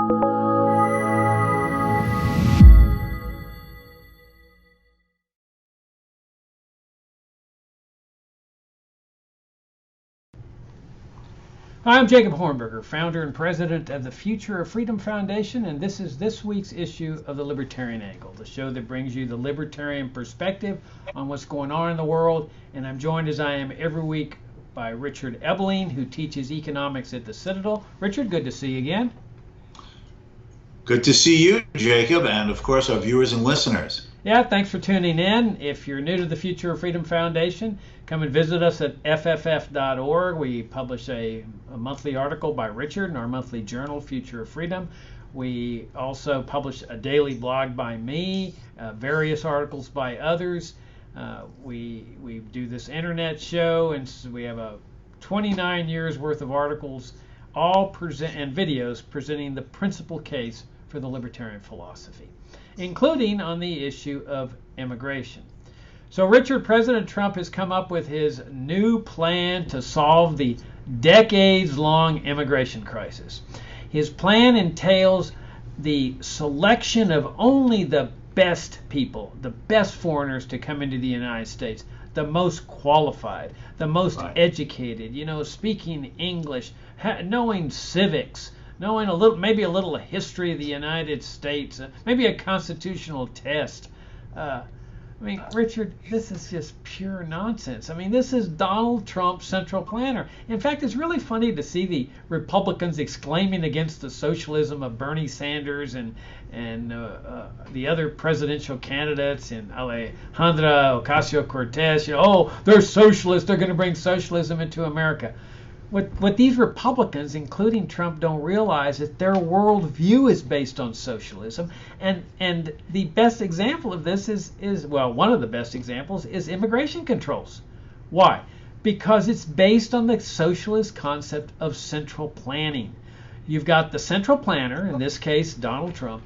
Hi, I'm Jacob Hornberger, founder and president of the Future of Freedom Foundation, and this is this week's issue of the Libertarian Angle, the show that brings you the libertarian perspective on what's going on in the world. And I'm joined, as I am every week, by Richard Ebeling, who teaches economics at the Citadel. Richard, good to see you again. Good to see you, Jacob, and of course our viewers and listeners. Yeah, thanks for tuning in. If you're new to the Future of Freedom Foundation, come and visit us at fff.org. We publish a monthly article by Richard in our monthly journal, Future of Freedom. We also publish a daily blog by me, various articles by others. We do this internet show, and so we have a 29 years worth of articles, all and videos presenting the principal case for the libertarian philosophy, including on the issue of immigration. So Richard, President Trump has come up with his new plan to solve the decades-long immigration crisis. His plan entails the selection of only the best people, the best foreigners to come into the United States, the most qualified, the most educated, speaking English, knowing civics, knowing maybe a little history of the United States, maybe a constitutional test. Richard, this is just pure nonsense. This is Donald Trump's central planner. In fact, it's really funny to see the Republicans exclaiming against the socialism of Bernie Sanders and the other presidential candidates and Alejandra Ocasio-Cortez. They're socialists. They're going to bring socialism into America. What these Republicans, including Trump, don't realize is their worldview is based on socialism, and the best example of this is one of the best examples is immigration controls. Why? Because it's based on the socialist concept of central planning. You've got the central planner, in this case Donald Trump,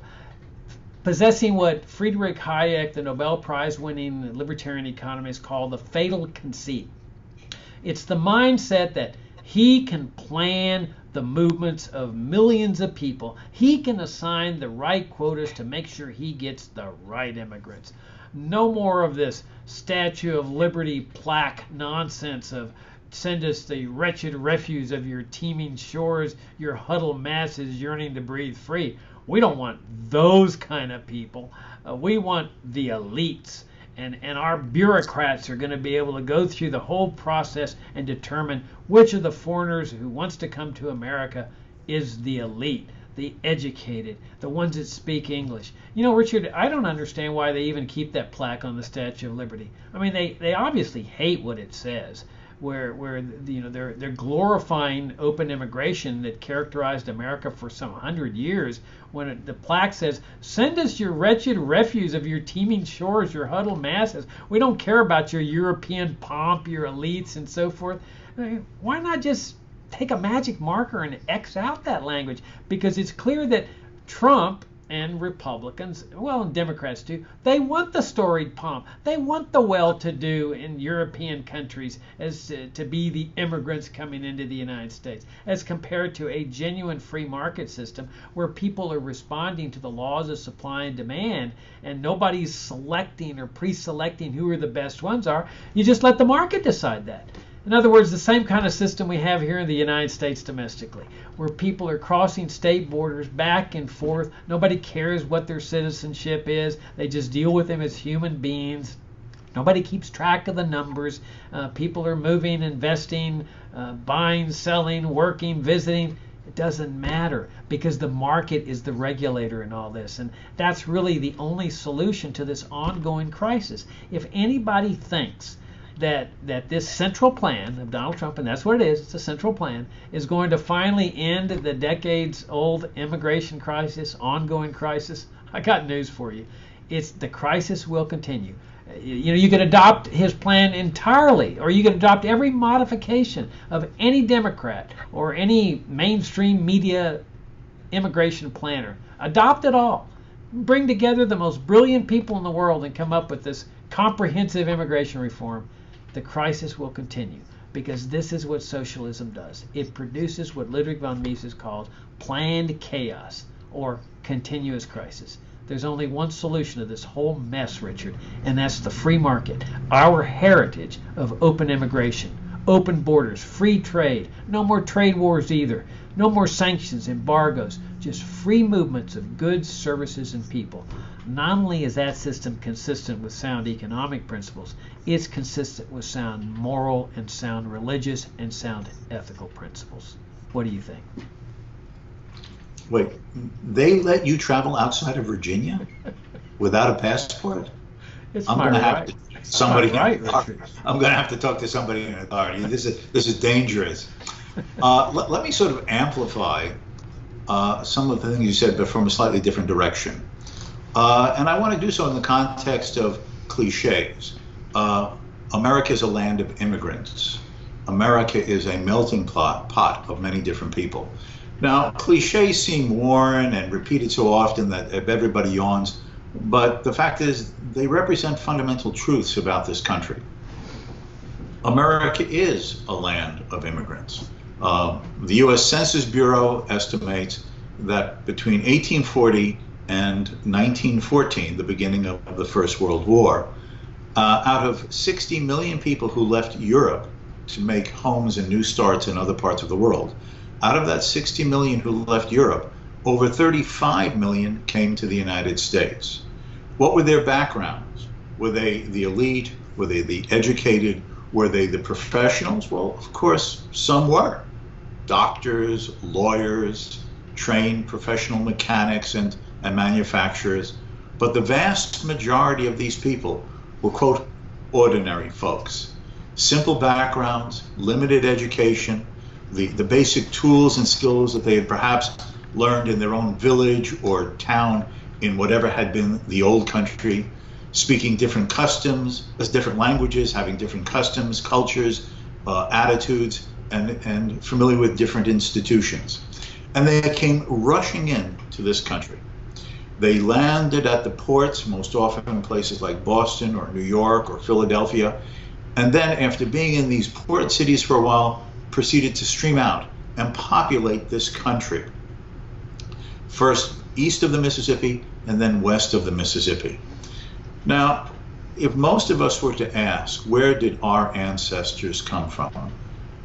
possessing what Friedrich Hayek, the Nobel Prize-winning libertarian economist, called the fatal conceit. It's the mindset that he can plan the movements of millions of people. He can assign the right quotas to make sure he gets the right immigrants. No more of this Statue of Liberty plaque nonsense of send us the wretched refuse of your teeming shores, your huddled masses yearning to breathe free. We don't want those kind of people. We want the elites. And our bureaucrats are going to be able to go through the whole process and determine which of the foreigners who wants to come to America is the elite, the educated, the ones that speak English. Richard, I don't understand why they even keep that plaque on the Statue of Liberty. They obviously hate what it says, where they're glorifying open immigration that characterized America for some 100 years, when the plaque says, send us your wretched refuse of your teeming shores, your huddled masses. We don't care about your European pomp, your elites, and so forth. Why not just take a magic marker and X out that language? Because it's clear that Trump and Republicans, and Democrats too, they want the storied pomp. They want the well-to-do in European countries to be the immigrants coming into the United States, as compared to a genuine free market system where people are responding to the laws of supply and demand, and nobody's selecting or pre-selecting who are the best ones are. You just let the market decide that. In other words, the same kind of system we have here in the United States domestically, where people are crossing state borders back and forth. Nobody cares what their citizenship is. They just deal with them as human beings. Nobody keeps track of the numbers. People are moving, investing, buying, selling, working, visiting. It doesn't matter, because the market is the regulator in all this. And that's really the only solution to this ongoing crisis. If anybody thinks that this central plan of Donald Trump, and that's what it is, it's a central plan, is going to finally end the decades-old immigration crisis, ongoing crisis, I got news for you. The crisis will continue. You can adopt his plan entirely, or you can adopt every modification of any Democrat or any mainstream media immigration planner. Adopt it all. Bring together the most brilliant people in the world and come up with this comprehensive immigration reform. The crisis will continue, because this is what socialism does. It produces what Ludwig von Mises called planned chaos, or continuous crisis. There's only one solution to this whole mess, Richard, and that's the free market. Our heritage of open immigration, open borders, free trade, no more trade wars either, no more sanctions, embargoes, just free movements of goods, services, and people. Not only is that system consistent with sound economic principles, it's consistent with sound moral and sound religious and sound ethical principles. What do you think? Wait, they let you travel outside of Virginia without a passport? It's I'm my going to have right. to somebody. Right, Richard. I'm going to have to talk to somebody in authority. This is dangerous. Let me sort of amplify some of the things you said, but from a slightly different direction. And I want to do so in the context of cliches. America is a land of immigrants. America is a melting pot of many different people. Now, cliches seem worn and repeated so often that everybody yawns, but the fact is they represent fundamental truths about this country. America is a land of immigrants. The U.S. Census Bureau estimates that between 1840 and 1914, the beginning of the First World War, out of 60 million people who left Europe to make homes and new starts in other parts of the world, out of that 60 million who left Europe, over 35 million came to the United States. What were their backgrounds? Were they the elite? Were they the educated? Were they the professionals? Well, of course, some were. Doctors, lawyers, trained professional mechanics and manufacturers. But the vast majority of these people were, quote, ordinary folks. Simple backgrounds, limited education, the basic tools and skills that they had perhaps learned in their own village or town in whatever had been the old country, speaking different customs, different languages, having different customs, cultures, attitudes, and familiar with different institutions. And they came rushing in to this country. They landed at the ports, most often in places like Boston or New York or Philadelphia, and then after being in these port cities for a while, proceeded to stream out and populate this country. First east of the Mississippi and then west of the Mississippi. Now, if most of us were to ask, where did our ancestors come from?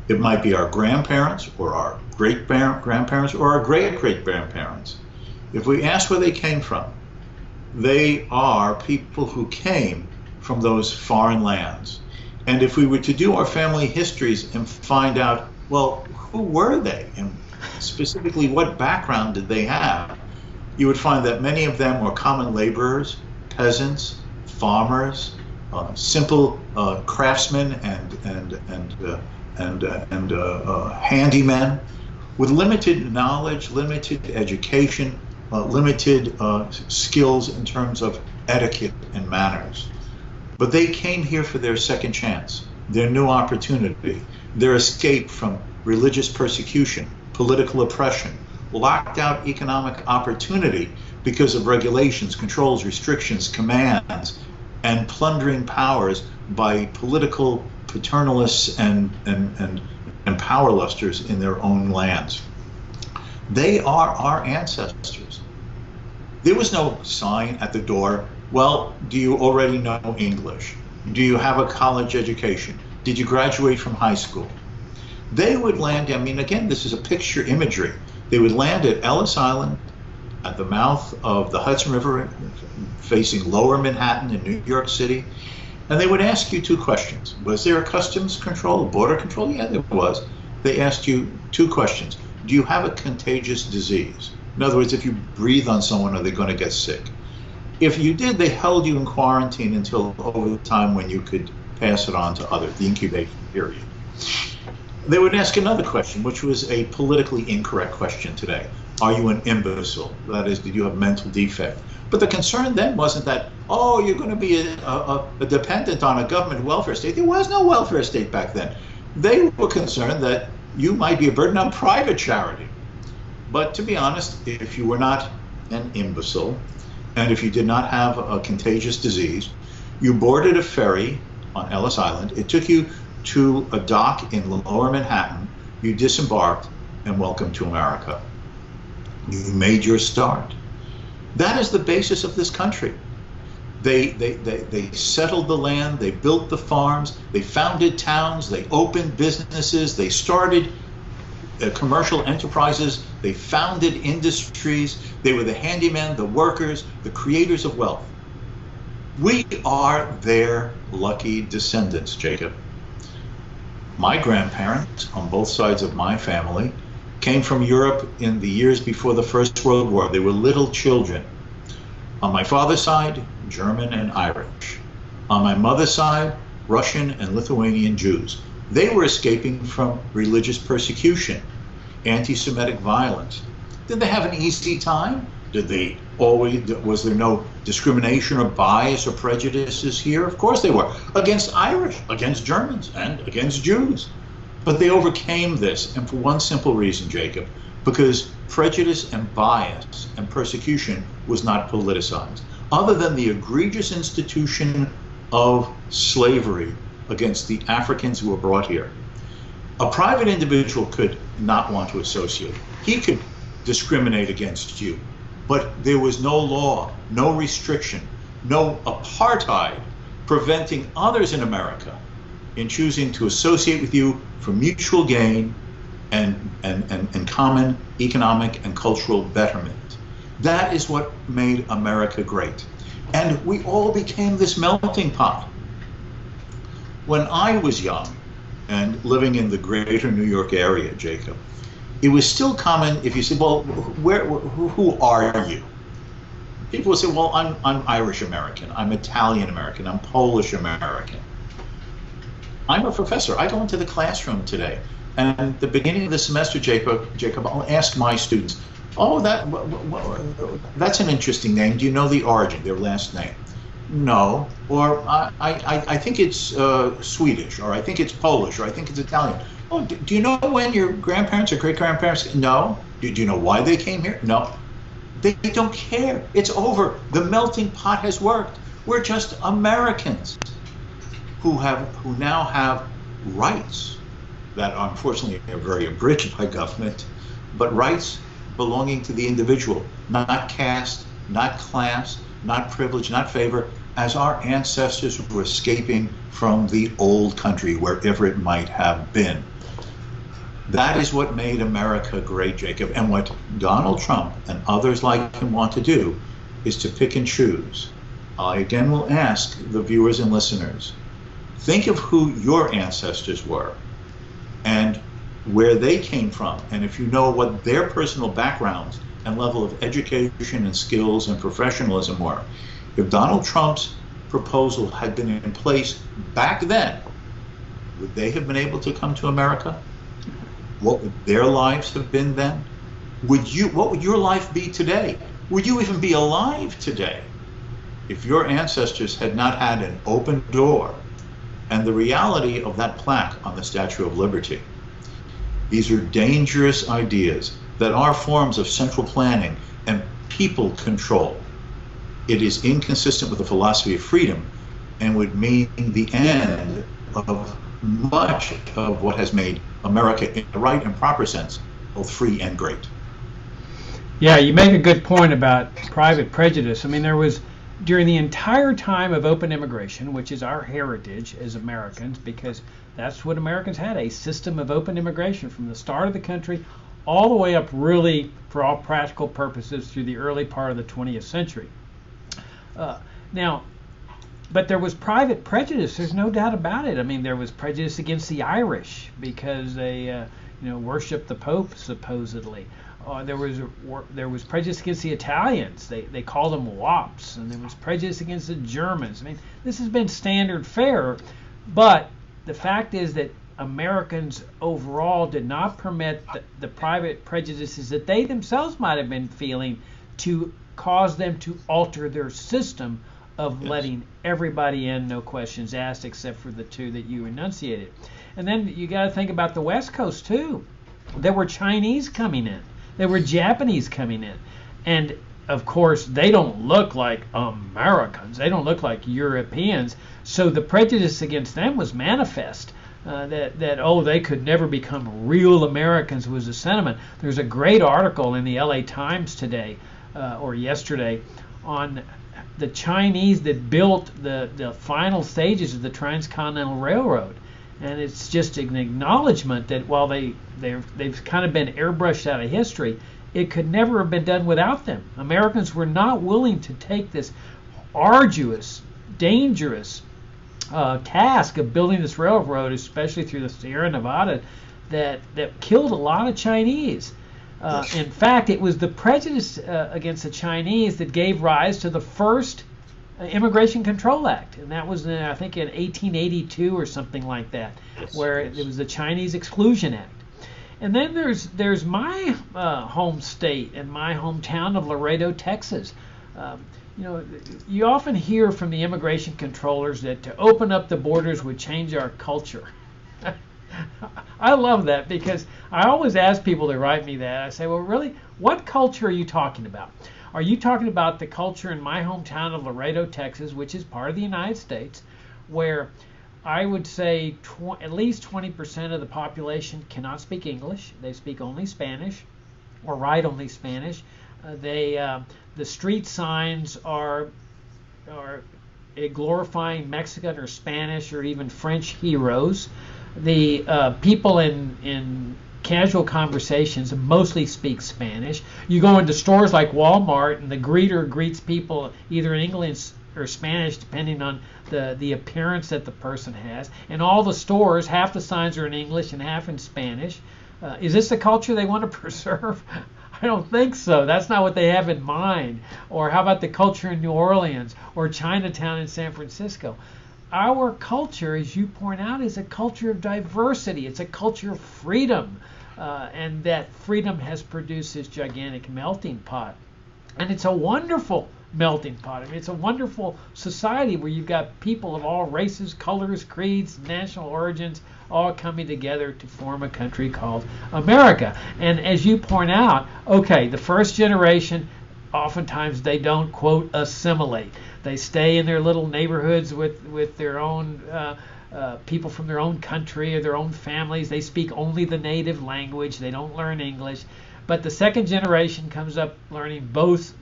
It might be our grandparents or our great-grandparents or our great-great-grandparents. If we ask where they came from, they are people who came from those foreign lands. And if we were to do our family histories and find out, well, who were they? And specifically, what background did they have? You would find that many of them were common laborers, peasants, farmers, simple craftsmen and handymen with limited knowledge, limited education, limited skills in terms of etiquette and manners. But they came here for their second chance, their new opportunity, their escape from religious persecution, political oppression, locked out economic opportunity because of regulations, controls, restrictions, commands, and plundering powers by political paternalists and power lusters in their own lands. They are our ancestors. There was no sign at the door, well, do you already know English? Do you have a college education? Did you graduate from high school? They would land, I mean, again, this is a picture imagery. They would land at Ellis Island at the mouth of the Hudson River facing lower Manhattan in New York City. And they would ask you two questions. Was there a customs control, a border control? Yeah, there was. They asked you two questions. Do you have a contagious disease? In other words, if you breathe on someone, are they going to get sick? If you did, they held you in quarantine until over the time when you could pass it on to others, the incubation period. They would ask another question, which was a politically incorrect question today. Are you an imbecile? That is, did you have mental defect? But the concern then wasn't that, oh, you're going to be a dependent on a government welfare state. There was no welfare state back then. They were concerned that you might be a burden on private charity. But to be honest, if you were not an imbecile, and if you did not have a contagious disease, you boarded a ferry on Ellis Island. It took you to a dock in lower Manhattan. You disembarked, and welcome to America. You made your start. That is the basis of this country. They settled the land, they built the farms, they founded towns, they opened businesses, they started commercial enterprises, they founded industries, they were the handymen, the workers, the creators of wealth. We are their lucky descendants, Jacob. My grandparents, on both sides of my family, came from Europe in the years before the First World War. They were little children. On my father's side, German and Irish. On my mother's side, Russian and Lithuanian Jews. They were escaping from religious persecution, anti-Semitic violence. Did they have an easy time? Was there no discrimination or bias or prejudices here? Of course they were. Against Irish, against Germans, and against Jews. But they overcame this, and for one simple reason, Jacob, because prejudice and bias and persecution was not politicized, other than the egregious institution of slavery against the Africans who were brought here. A private individual could not want to associate. He could discriminate against you, but there was no law, no restriction, no apartheid preventing others in America in choosing to associate with you for mutual gain and common economic and cultural betterment. That is what made America great. And we all became this melting pot. When I was young and living in the greater New York area, Jacob, it was still common if you said, well, who are you? People would say, well, I'm Irish American, I'm Italian American, I'm Polish American. I'm a professor. I go into the classroom today, and at the beginning of the semester, Jacob, I'll ask my students, oh, that's an interesting name. Do you know the origin, their last name? No. Or I think it's Swedish, or I think it's Polish, or I think it's Italian. Oh, do you know when your grandparents or great-grandparents? No. Do you know why they came here? No. They don't care. It's over. The melting pot has worked. We're just Americans who now have rights that unfortunately are very abridged by government, but rights belonging to the individual, not caste, not class, not privilege, not favor, as our ancestors were escaping from the old country, wherever it might have been. That is what made America great, Jacob. And what Donald Trump and others like him want to do is to pick and choose. I again will ask the viewers and listeners, think of who your ancestors were and where they came from. And if you know what their personal backgrounds and level of education and skills and professionalism were, if Donald Trump's proposal had been in place back then, would they have been able to come to America? What would their lives have been then? What would your life be today? Would you even be alive today if your ancestors had not had an open door and the reality of that plaque on the Statue of Liberty? These are dangerous ideas that are forms of central planning and people control. It is inconsistent with the philosophy of freedom and would mean the end of much of what has made America, in the right and proper sense, both free and great. Yeah, you make a good point about private prejudice. I mean, there was, during the entire time of open immigration, which is our heritage as Americans, because that's what Americans had, a system of open immigration from the start of the country all the way up, really, for all practical purposes, through the early part of the 20th century. But there was private prejudice. There's no doubt about it. I mean, there was prejudice against the Irish because they, worshiped the Pope supposedly. There was prejudice against the Italians. They called them wops, and there was prejudice against the Germans. I mean, this has been standard fare, but the fact is that Americans overall did not permit the private prejudices that they themselves might have been feeling to cause them to alter their system of letting everybody in, no questions asked, except for the two that you enunciated. And then you got to think about the West Coast too. There were Chinese coming in. There were Japanese coming in. And of course, they don't look like Americans. They don't look like Europeans. So the prejudice against them was manifest. that oh, they could never become real Americans was a sentiment. There's a great article in the LA Times today or yesterday on the Chinese that built the final stages of the Transcontinental Railroad, and it's just an acknowledgement that while they've kind of been airbrushed out of history, it could never have been done without them. Americans were not willing to take this arduous, dangerous task of building this railroad, especially through the Sierra Nevada, that killed a lot of Chinese. In fact, it was the prejudice against the Chinese that gave rise to the first Immigration Control Act, and that was I think in 1882 or something like that, where it was the Chinese Exclusion Act. And then there's my home state and my hometown of Laredo, Texas. You often hear from the immigration controllers that to open up the borders would change our culture. I love that, because I always ask people to write me that. I say, well, really, what culture are you talking about? Are you talking about the culture in my hometown of Laredo, Texas, which is part of the United States, where I would say at least 20% of the population cannot speak English. They speak only Spanish or write only Spanish. The street signs are glorifying Mexican or Spanish or even French heroes. The people in casual conversations mostly speak Spanish. You go into stores like Walmart and the greeter greets people either in English or Spanish depending on the appearance that the person has. In all the stores, half the signs are in English and half in Spanish. Is this the culture they want to preserve? I don't think so. That's not what they have in mind. Or how about the culture in New Orleans or Chinatown in San Francisco? Our culture, as you point out, is a culture of diversity. It's a culture of freedom. And that freedom has produced this gigantic melting pot. And it's a wonderful melting pot. I mean, it's a wonderful society where you've got people of all races, colors, creeds, national origins, all coming together to form a country called America. And as you point out, okay, the first generation, oftentimes they don't, quote, assimilate. They stay in their little neighborhoods with their own people from their own country or their own families. They speak only the native language. They don't learn English. But the second generation comes up learning both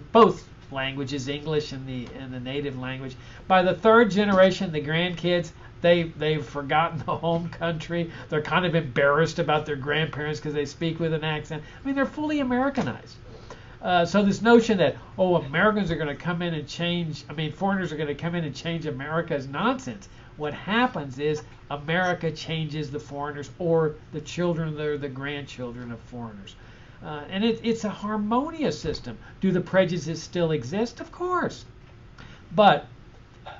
languages, English and the native language. By the third generation, the grandkids, they've forgotten the home country. They're kind of embarrassed about their grandparents because they speak with an accent. I mean, they're fully Americanized. So this notion that, Americans are going to come in and change, foreigners are going to come in and change America is nonsense. What happens is America changes the foreigners or the children or the grandchildren of foreigners. And it's a harmonious system. Do the prejudices still exist? Of course. But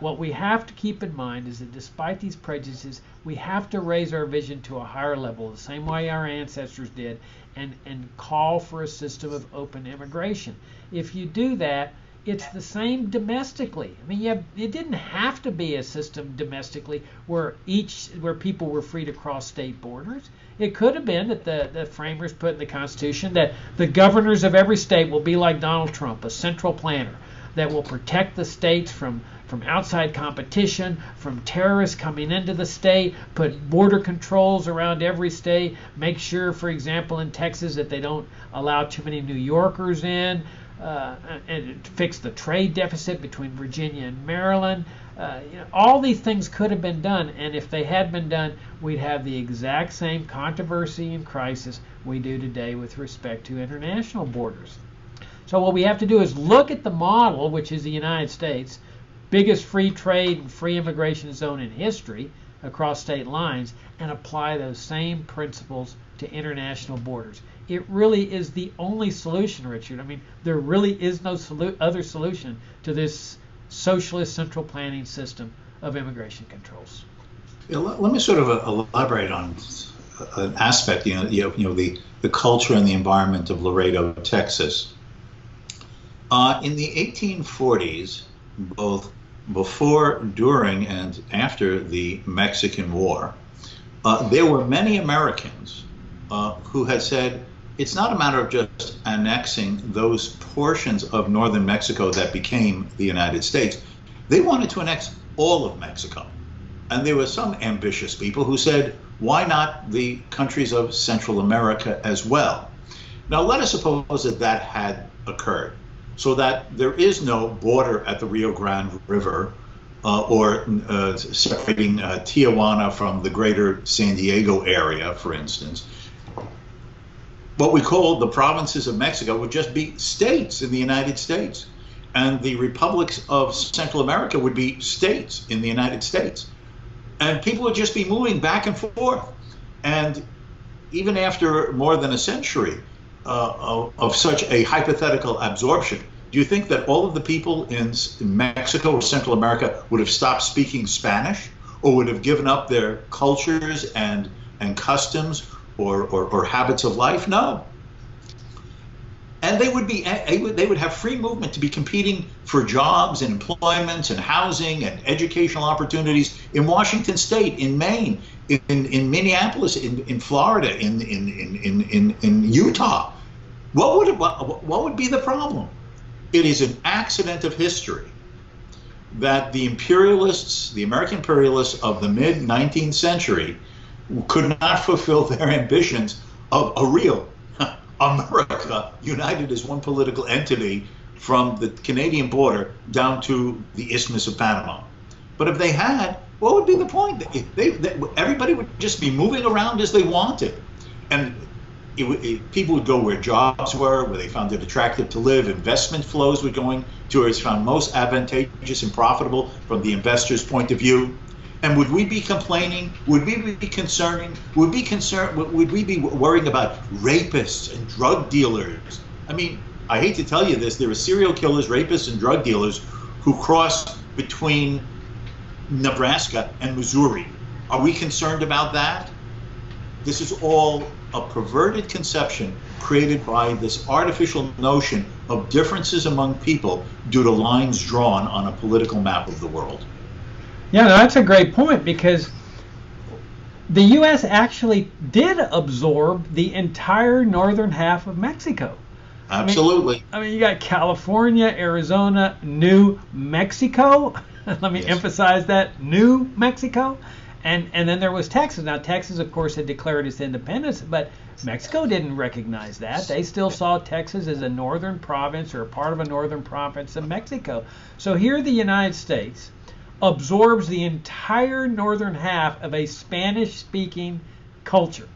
what we have to keep in mind is that despite these prejudices, we have to raise our vision to a higher level, the same way our ancestors did, and call for a system of open immigration. If you do that, it's the same domestically. I mean, it didn't have to be a system domestically where people were free to cross state borders. It could have been that the framers put in the Constitution that the governors of every state will be like Donald Trump, a central planner that will protect the states from outside competition, from terrorists coming into the state, put border controls around every state, make sure, for example, in Texas that they don't allow too many New Yorkers in, and fix the trade deficit between Virginia and Maryland. All these things could have been done, and if they had been done, we'd have the exact same controversy and crisis we do today with respect to international borders. So what we have to do is look at the model, which is the United States, biggest free trade and free immigration zone in history across state lines, and apply those same principles to international borders. It really is the only solution, Richard. I mean, there really is no other solution to this socialist central planning system of immigration controls. Yeah, let me sort of elaborate on an aspect, the culture and the environment of Laredo, Texas. In the 1840s, both before, during, and after the Mexican War, there were many Americans who had said, it's not a matter of just annexing those portions of northern Mexico that became the United States. They wanted to annex all of Mexico. And there were some ambitious people who said, why not the countries of Central America as well? Now, let us suppose that that had occurred, so that there is no border at the Rio Grande River or separating Tijuana from the greater San Diego area, for instance. What we call the provinces of Mexico would just be states in the United States, and the republics of Central America would be states in the United States. And people would just be moving back and forth. And even after more than a century of such a hypothetical absorption, do you think that all of the people in Mexico or Central America would have stopped speaking Spanish, or would have given up their cultures and customs or habits of life? No. And they would have free movement to be competing for jobs and employment and housing and educational opportunities in Washington State, in Maine, in Minneapolis, in Florida, in Utah. What would be the problem? It is an accident of history that the imperialists, the American imperialists of the mid-19th century, could not fulfill their ambitions of a real America united as one political entity from the Canadian border down to the Isthmus of Panama. But if they had, what would be the point? Everybody would just be moving around as they wanted. And people would go where jobs were, where they found it attractive to live. Investment flows were going to where it's found most advantageous and profitable from the investor's point of view. And would we be complaining? Would we be concerning? Would we be worrying about rapists and drug dealers? I mean, I hate to tell you this, there are serial killers, rapists, and drug dealers who cross between Nebraska and Missouri. Are we concerned about that? This is all a perverted conception created by this artificial notion of differences among people due to lines drawn on a political map of the world. Yeah, no, that's a great point, because the U.S. actually did absorb the entire northern half of Mexico. Absolutely. I mean, you got California, Arizona, New Mexico. Let me emphasize that, New Mexico. And then there was Texas. Now, Texas, of course, had declared its independence, but Mexico didn't recognize that. They still saw Texas as a northern province or a part of a northern province of Mexico. So here the United States absorbs the entire northern half of a Spanish-speaking culture,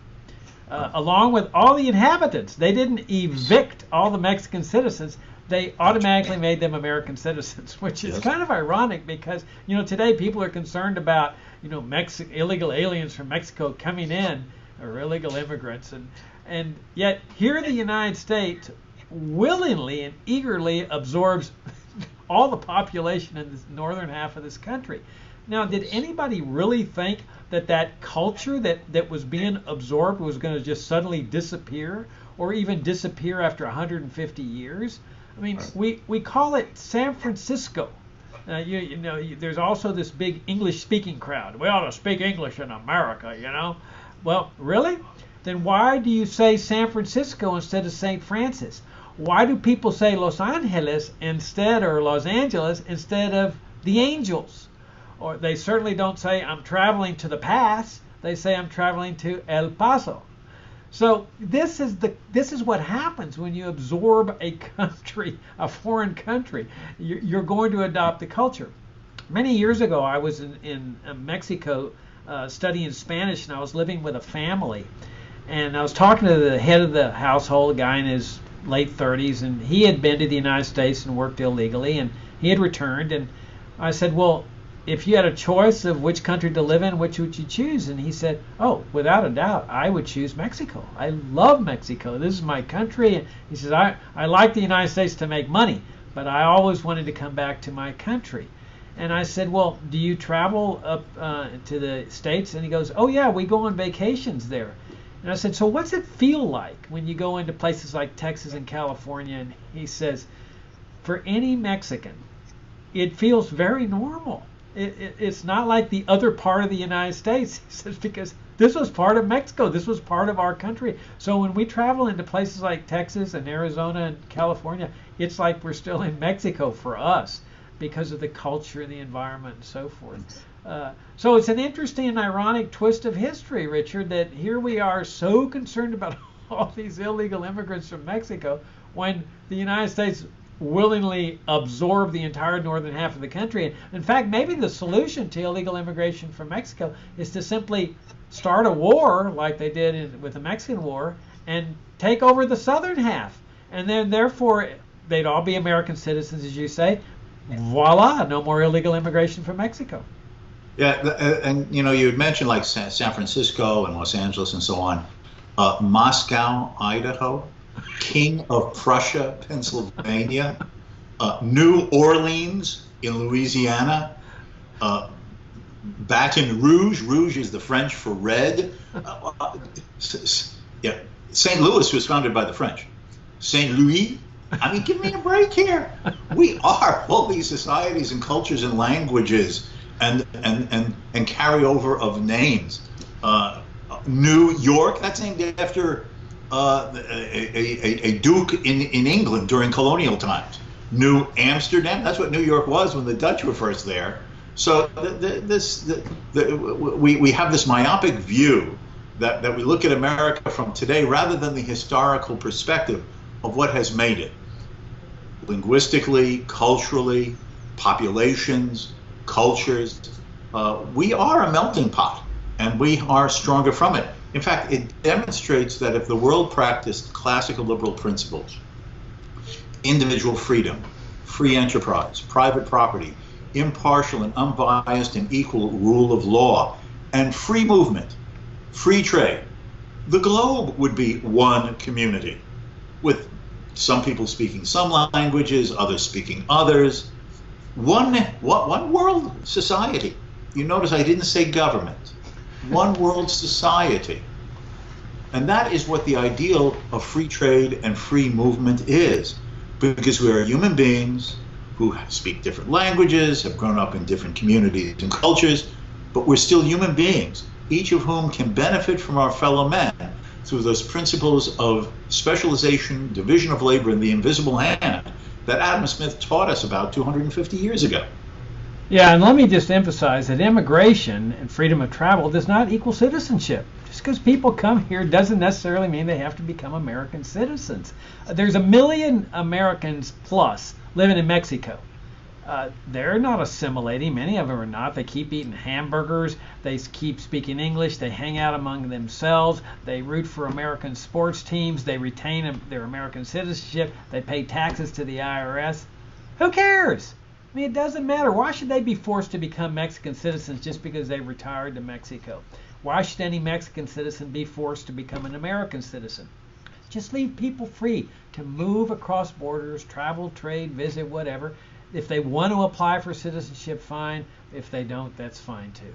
along with all the inhabitants. They didn't evict all the Mexican citizens. They automatically made them American citizens, which is kind of ironic because, today people are concerned about, illegal aliens from Mexico coming in, or illegal immigrants. And yet here the United States willingly and eagerly absorbs all the population in the northern half of this country. Now, did anybody really think that culture that was being absorbed was going to just suddenly disappear, or even disappear after 150 years? I mean, we call it San Francisco. There's also this big English-speaking crowd. We ought to speak English in America, Well, really? Then why do you say San Francisco instead of St. Francis? Why do people say Los Angeles or Los Angeles instead of the Angels? Or they certainly don't say I'm traveling to the Pass. They say I'm traveling to El Paso. So this is what happens when you absorb a country, a foreign country. You're going to adopt the culture. Many years ago, I was in Mexico studying Spanish, and I was living with a family. And I was talking to the head of the household, a guy in his late 30s, and he had been to the United States and worked illegally, and he had returned. And I said, well, if you had a choice of which country to live in, which would you choose? And he said, oh, without a doubt, I would choose Mexico. I love Mexico. This is my country. And he says, I like the United States to make money, but I always wanted to come back to my country. And I said, well, do you travel up to the States? And he goes, oh, yeah, we go on vacations there. And I said, so what's it feel like when you go into places like Texas and California? And he says, for any Mexican, it feels very normal. It's not like the other part of the United States. He says, because this was part of Mexico. This was part of our country. So when we travel into places like Texas and Arizona and California, it's like we're still in Mexico for us. because of the culture and the environment and so forth. So it's an interesting and ironic twist of history, Richard, that here we are so concerned about all these illegal immigrants from Mexico when the United States willingly absorbed the entire northern half of the country. And in fact, maybe the solution to illegal immigration from Mexico is to simply start a war like they did with the Mexican War and take over the southern half. And then therefore they'd all be American citizens, as you say. Voila, no more illegal immigration from Mexico. Yeah, and you know, you had mentioned like San Francisco and Los Angeles and so on. Moscow, Idaho, King of Prussia, Pennsylvania, New Orleans in Louisiana, Baton Rouge. Rouge is the French for red. Yeah, St. Louis was founded by the French. St. Louis. I mean, give me a break here. We are all these societies and cultures and languages and carryover of names. New York, that's named after a duke in England during colonial times. New Amsterdam, that's what New York was when the Dutch were first there. So we have this myopic view that we look at America from today rather than the historical perspective of what has made it. Linguistically, culturally, populations, cultures, we are a melting pot. And we are stronger from it. In fact, it demonstrates that if the world practiced classical liberal principles, individual freedom, free enterprise, private property, impartial and unbiased and equal rule of law, and free movement, free trade, the globe would be one community, with some people speaking some languages, others speaking others. One world society. You notice I didn't say government. One world society. And that is what the ideal of free trade and free movement is. Because we are human beings who speak different languages, have grown up in different communities and cultures, but we're still human beings, each of whom can benefit from our fellow men through those principles of specialization, division of labor, and the invisible hand that Adam Smith taught us about 250 years ago. Yeah, and let me just emphasize that immigration and freedom of travel does not equal citizenship. Just because people come here doesn't necessarily mean they have to become American citizens. There's 1 million Americans plus living in Mexico. They're not assimilating. Many of them are not. They keep eating hamburgers. They keep speaking English. They hang out among themselves. They root for American sports teams. They retain their American citizenship. They pay taxes to the IRS. Who cares? I mean, it doesn't matter. Why should they be forced to become Mexican citizens just because they retired to Mexico? Why should any Mexican citizen be forced to become an American citizen? Just leave people free to move across borders, travel, trade, visit, whatever. If they want to apply for citizenship, fine. If they don't, that's fine too.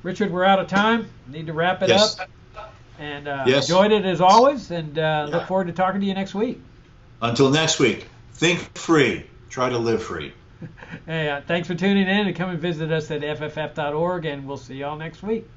Richard, we're out of time. Need to wrap it up. And enjoyed it as always, and look forward to talking to you next week. Until next week, think free. Try to live free. Hey, thanks for tuning in, and come and visit us at fff.org, and we'll see y'all next week.